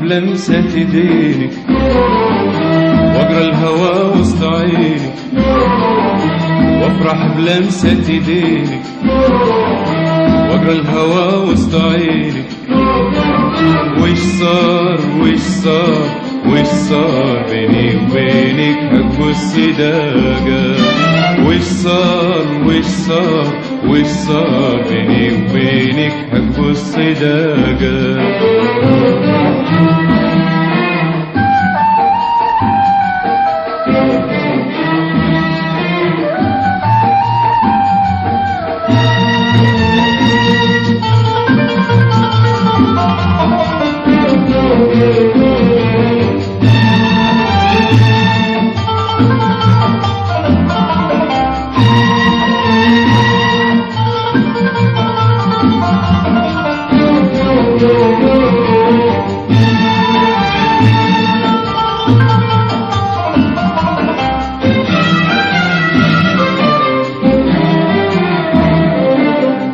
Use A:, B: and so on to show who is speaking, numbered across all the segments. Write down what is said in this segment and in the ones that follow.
A: بلمسة ايدينك واقرا الهوى وسط عينك، وافرح بلمسة ايدينك واقرا الهوى وسط عينك. وش صار وش صار وش صار بيني وبينك حب الصداقة؟ وش صار وش صار وش صار بيني وبينك حب الصداقة؟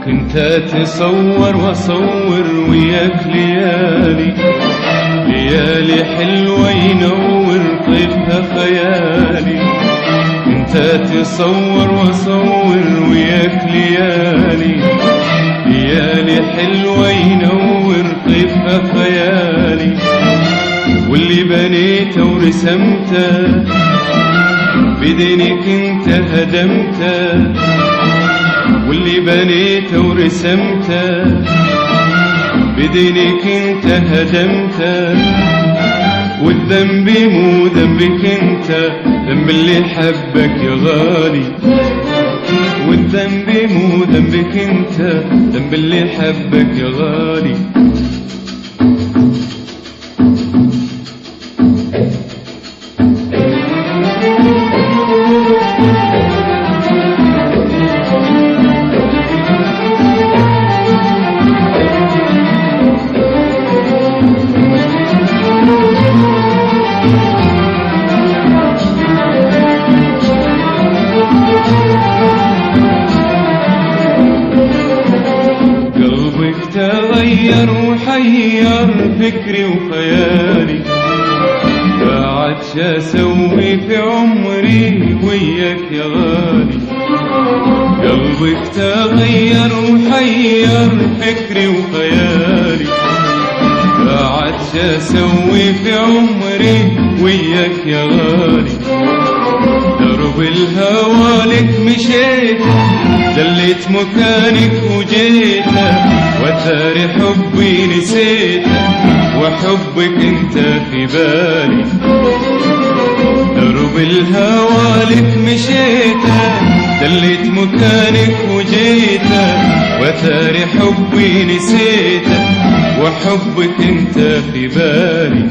A: كنت اتصور واصور وياك ليالي، ليالي حلوة ينور طيفها خيالي. كنت اتصور واصور وياك ليالي، ليالي حلوة ينور طيفها خيالي. واللي بنيته ورسمته بدينك انت هدمته، واللي بنيته ورسمته بدينك انت هدمته. والذنب مو ذنبك انت، ذنب اللي حبك يا غالي. والذنب مو ذنبك انت، ذنب اللي حبك يا غالي. تغير وحير فكري وخيالي، بعد شا اسوي في عمري وياك يا غالي. قلبك تغير وحير فكري وخيالي، بعد شا اسوي في عمري وياك يا غالي. درب الهوى لك مشيت، دليت مكانك وجيته، وثاري حبي نسيته، وحبك انت في بالي. درب الهوى لك مشيته، دليت مكانك وجيته، وثاري حبي نسيته، وحبك انت في بالي.